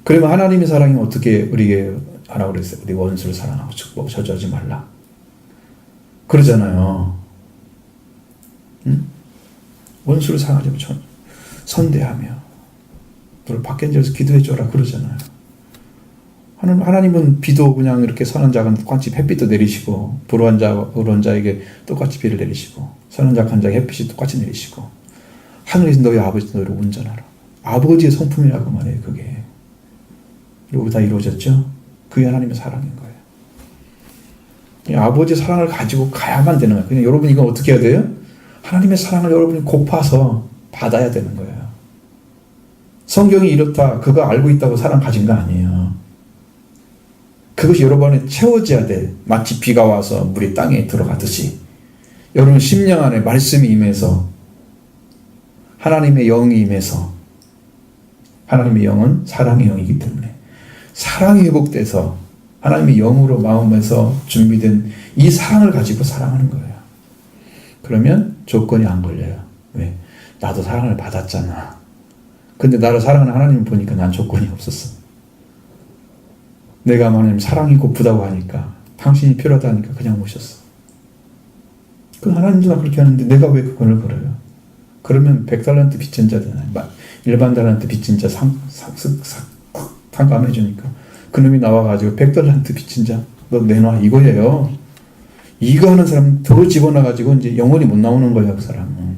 그러면 하나님의 사랑이 어떻게 우리에게 하라고 그랬어요? 우리 원수를 사랑하고 축복 저주하지 말라. 그러잖아요. 응? 원수를 사랑하지 말고 선대하며 너를 밖에 앉아서 기도해 줘라 그러잖아요. 하나님은 비도 그냥 이렇게 선한 자가 똑같이 햇빛도 내리시고 불의한 자에게 똑같이 비를 내리시고 선한 자 한 자에게 햇빛이 똑같이 내리시고 하늘에서 너희 아버지 너희를 온전하라. 아버지의 성품이라고 말해요. 그게 이거 다 이루어졌죠? 그게 하나님의 사랑인 거예요. 아버지의 사랑을 가지고 가야만 되는 거예요. 그냥 여러분 이건 어떻게 해야 돼요? 하나님의 사랑을 여러분이 고파서 받아야 되는 거예요. 성경이 이렇다 그거 알고 있다고 사랑 가진 거 아니에요. 그것이 여러분에 채워져야 돼. 마치 비가 와서 물이 땅에 들어가듯이 여러분 심령 안에 말씀이 임해서 하나님의 영이 임해서 하나님의 영은 사랑의 영이기 때문에 사랑이 회복돼서 하나님의 영으로 마음에서 준비된 이 사랑을 가지고 사랑하는 거예요. 그러면 조건이 안 걸려요. 왜? 나도 사랑을 받았잖아. 근데 나를 사랑하는 하나님을 보니까 난 조건이 없었어. 내가 하나님 사랑이 고프다고 하니까 당신이 필요하다니까 그냥 오셨어. 그 하나님도 그렇게 하는데 내가 왜 그걸 걸어요? 그러면 100달란트 빚진 자잖아요. 일반 달란트 빚진 자 상감해 주니까 그놈이 나와가지고 100달란트 빚진 자 너 내놔 이거예요. 이거 하는 사람 더 집어넣어가지고 이제 영원히 못 나오는 거예요. 그 사람은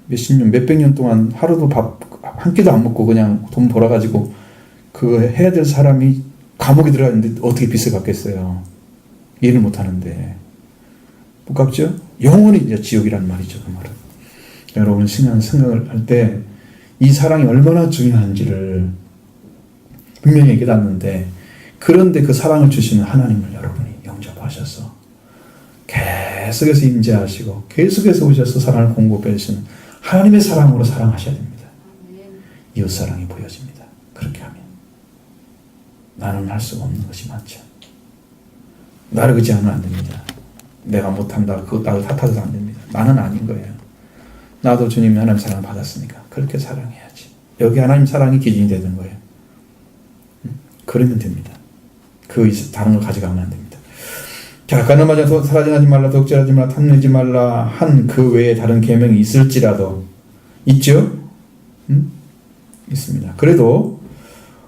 몇십 년 몇백 년 동안 하루도 밥 한 끼도 안 먹고 그냥 돈 벌어가지고 그거 해야 될 사람이 감옥에 들어갔는데 어떻게 빚을 갚겠어요. 일을 못 하는데 못 갚죠? 영원히 이제 지옥이란 말이죠. 그 말은 여러분 생각을 할 때 이 사랑이 얼마나 중요한지를 분명히 깨닫는데 그런데 그 사랑을 주시는 하나님을 여러분이 영접하셔서 계속해서 임재하시고 계속해서 오셔서 사랑을 공급해 주시는 하나님의 사랑으로 사랑하셔야 됩니다. 이웃 사랑이 보여집니다. 그렇게 하면 나는 할 수 없는 것이 많죠. 나를 의지하면 안 됩니다. 내가 못한다. 그거 나를 탓해서 안 됩니다. 나는 아닌 거예요. 나도 주님이 하나님 사랑을 받았으니까 그렇게 사랑해야지. 여기 하나님 사랑이 기준이 되는 거예요. 그러면 됩니다. 그 다른 걸 가져가면 안 됩니다. 자, 가늠하지 말라, 살아전하지 말라, 독재하지 말라, 탐내지 말라 한 그 외에 다른 계명이 있을지라도 있죠? 있습니다. 그래도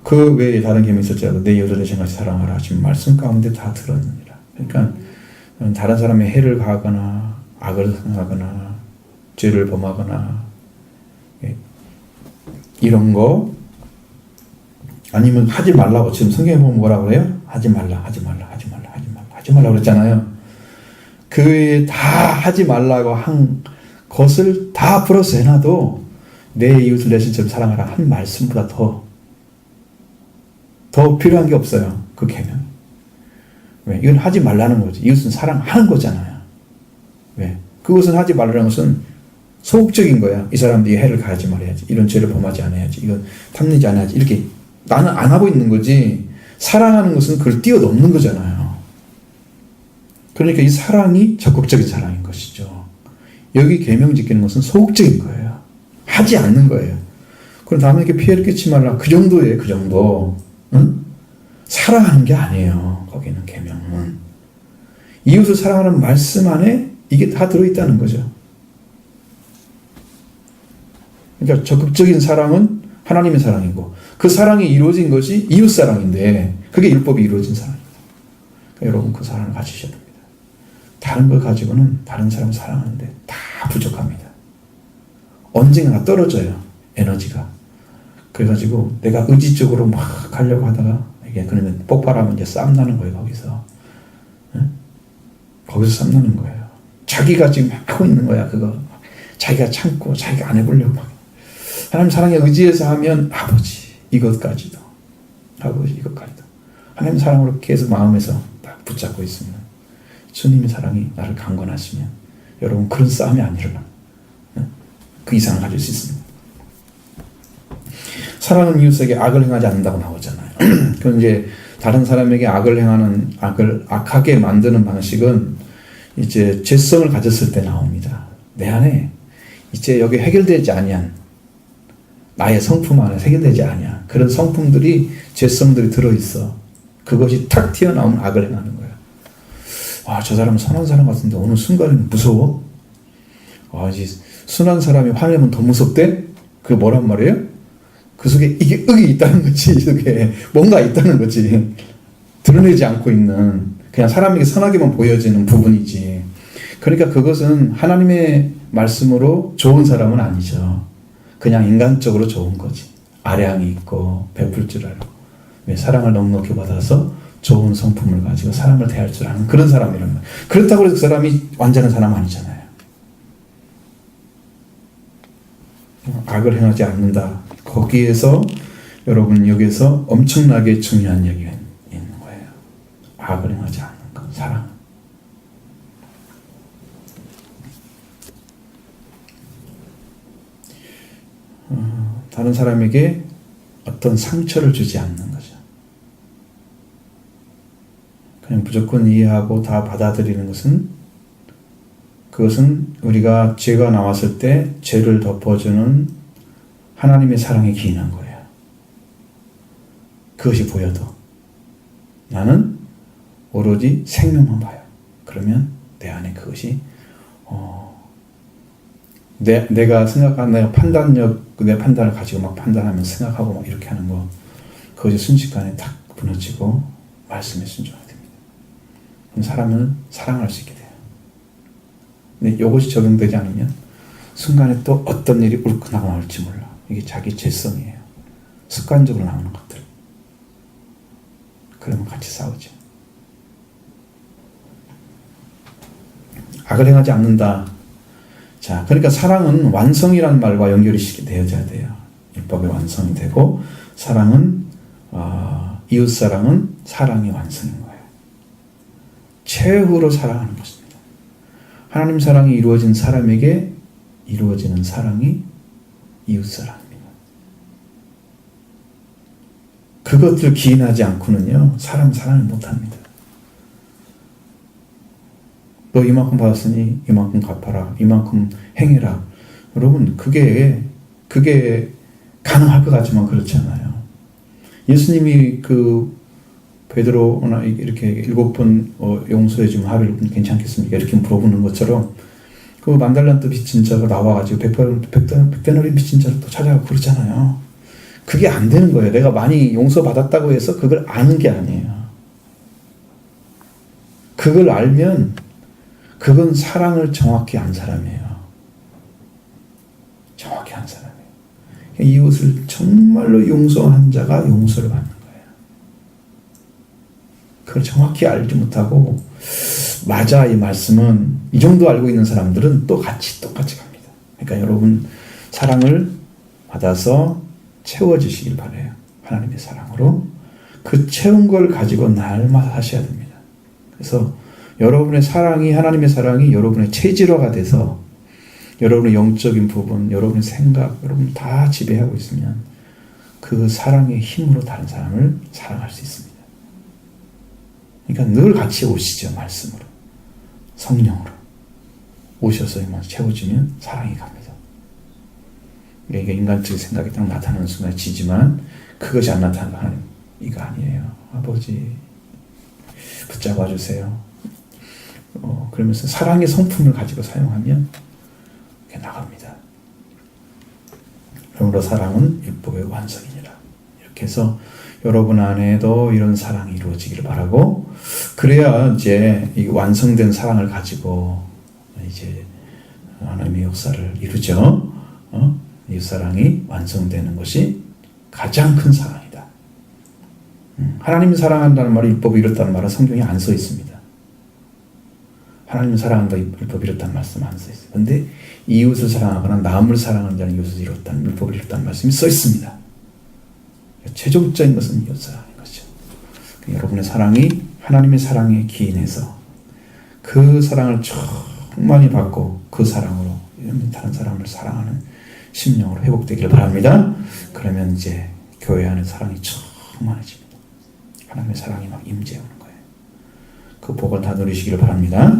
그 외에 다른 계명이 있을지라도 내 여자를 생각시 사랑하라 지금 말씀 가운데 다 들었느니라. 그러니까 다른 사람의 해를 가하거나 악을 행하거나 죄를 범하거나 이런 거 아니면 하지 말라고 지금 성경에 보면 뭐라고 그래요? 하지 말라 그랬잖아요. 그 외에 다 하지 말라고 한 것을 다 플러스 해놔도 내 이웃을 내 스스로 사랑하라 한 말씀보다 더 필요한 게 없어요. 그 계명. 왜? 이건 하지 말라는 거지. 이웃은 사랑하는 거잖아요. 왜? 그것은 하지 말라는 것은 소극적인 거야. 이 사람들이 해를 가하지 말아야지. 이런 죄를 범하지 않아야지. 이건 탐내지 않아야지. 이렇게 나는 안 하고 있는 거지. 사랑하는 것은 그걸 뛰어넘는 거잖아요. 그러니까 이 사랑이 적극적인 사랑인 것이죠. 여기 계명 지키는 것은 소극적인 거예요. 하지 않는 거예요. 그럼 남에게 피해를 끼치지 말라. 그 정도예요. 그 정도. 응? 사랑하는 게 아니에요. 거기는 계명은. 이웃을 사랑하는 말씀 안에 이게 다 들어있다는 거죠. 그러니까 적극적인 사랑은 하나님의 사랑이고 그 사랑이 이루어진 것이 이웃 사랑인데 그게 율법이 이루어진 사랑입니다. 그러니까 여러분 그 사랑을 가지셔야 됩니다. 다른 걸 가지고는 다른 사람 사랑하는데 다 부족합니다. 언젠가 떨어져요. 에너지가. 그래가지고 내가 의지적으로 막 가려고 하다가 이게 그러면 폭발하면 이제 쌈 나는 거예요. 거기서. 응? 거기서 쌈 나는 거예요. 자기가 지금 하고 있는 거야. 그거. 자기가 참고 자기가 안 해보려고 막. 하나님 사랑에 의지해서 하면 아버지 이것까지도 아버지 이것까지도 하나님 사랑으로 계속 마음에서 딱 붙잡고 있으면 주님의 사랑이 나를 강권하시면 여러분 그런 싸움이 안 일어나. 그 이상을 가질 수 있습니다. 사랑은 이웃에게 악을 행하지 않는다고 나오잖아요. 그럼 이제 다른 사람에게 악을 행하는 악을 악하게 만드는 방식은 이제 죄성을 가졌을 때 나옵니다. 내 안에 이제 여기 해결되지 아니한 나의 성품 안에 해결되지 아니야. 그런 성품들이 죄성들이 들어있어. 그것이 탁 튀어나오면 악을 행하는 거야. 아, 저 사람은 선한 사람 같은데 어느 순간에는 무서워. 아, 이제 순한 사람이 화내면 더 무섭대? 그게 뭐란 말이에요? 그 속에 이게 의이 있다는 거지. 이 속에 뭔가 있다는 거지. 드러내지 않고 있는 그냥 사람에게 선하게만 보여지는 부분이지. 그러니까 그것은 하나님의 말씀으로 좋은 사람은 아니죠. 그냥 인간적으로 좋은 거지. 아량이 있고 베풀 줄 알고 사랑을 넉넉히 받아서 좋은 성품을 가지고 사람을 대할 줄 아는 그런 사람이란 말이에요. 그렇다고 해서 그 사람이 완전한 사람 아니잖아요. 악을 행하지 않는다. 거기에서 여러분 여기서 엄청나게 중요한 얘기가 있는 거예요. 악을 행하지 않는 것, 사랑. 다른 사람에게 어떤 상처를 주지 않는 거죠. 그냥 무조건 이해하고 다 받아들이는 것은 그것은 우리가 죄가 나왔을 때 죄를 덮어주는 하나님의 사랑에 기인한 거예요. 그것이 보여도 나는 오로지 생명만 봐요. 그러면 내 안에 그것이 내가 생각하는 내 판단력, 내 판단을 가지고 막 판단하면 생각하고 막 이렇게 하는 거 그것이 순식간에 탁 무너지고 말씀에 순종하게 됩니다. 그럼 사람은 사랑할 수 있게 돼요. 근데 이것이 적용되지 않으면 순간에 또 어떤 일이 울컥 나올지 몰라. 이게 자기 죄성이에요. 습관적으로 나오는 것들. 그러면 같이 싸우죠. 악을 행하지 않는다. 자, 그러니까 사랑은 완성이라는 말과 연결이 되어져야 돼요. 율법의 완성이 되고 사랑은 이웃 사랑은 사랑의 완성인 거예요. 최후로 사랑하는 것입니다. 하나님 사랑이 이루어진 사람에게 이루어지는 사랑이 이웃 사랑입니다. 그것들 기인하지 않고는요 사람 사랑을 못합니다. 너 이만큼 받았으니 이만큼 갚아라. 이만큼 행해라. 여러분 그게 가능할 것 같지만 그렇지 않아요. 예수님이 그 베드로나 이렇게 7번 용서해 주면 하루를 괜찮겠습니까? 이렇게 물어보는 것처럼 그 만달란트 빚진 자가 나와가지고 백데나리 빚진 자를 또 찾아가고 그러잖아요. 그게 안 되는 거예요. 내가 많이 용서받았다고 해서 그걸 아는 게 아니에요. 그걸 알면 그건 사랑을 정확히 한 사람이에요. 정확히 한 사람이에요. 이웃을 정말로 용서한 자가 용서를 받는 거예요. 그걸 정확히 알지 못하고 맞아 이 말씀은 이 정도 알고 있는 사람들은 또 똑같이 갑니다. 그러니까 여러분 사랑을 받아서 채워지시길 바라요. 하나님의 사랑으로. 그 채운 걸 가지고 날마다 하셔야 됩니다. 그래서 여러분의 사랑이, 하나님의 사랑이 여러분의 체질화가 돼서 여러분의 영적인 부분, 여러분의 생각, 여러분 다 지배하고 있으면 그 사랑의 힘으로 다른 사람을 사랑할 수 있습니다. 그러니까 늘 같이 오시죠. 말씀으로, 성령으로 오셔서 채워지면 사랑이 갑니다. 이게 인간적인 생각이 딱 나타나는 순간에 지지만 그것이 안 나타나면 하나님 이거 아니에요. 아버지 붙잡아 주세요. 그러면서 사랑의 성품을 가지고 사용하면 이렇게 나갑니다. 그러므로 사랑은 율법의 완성이니라. 이렇게 해서 여러분 안에도 이런 사랑이 이루어지기를 바라고, 그래야 이제 이 완성된 사랑을 가지고 이제 하나님의 역사를 이루죠. 이 사랑이 완성되는 것이 가장 큰 사랑이다. 하나님 사랑한다는 말이 율법이 이렇다는 말은 성경에 안 써 있습니다. 하나님 사랑한다 율법이 이렇다는 말씀 안 써 있어요. 그런데 이웃을 사랑하거나 남을 사랑하는 자는 이웃을 이뤘다는 율법을 이뤘다는 말씀이 써 있습니다. 최종적인 것은 이웃 사랑인 것이죠. 여러분의 사랑이 하나님의 사랑에 기인해서 그 사랑을 충만히 받고 그 사랑으로 다른 사람을 사랑하는 심령으로 회복되기를 바랍니다. 그러면 이제 교회 안에 사랑이 충만해집니다. 하나님의 사랑이 막 임재하는 거예요. 그 복을 다 누리시기를 바랍니다.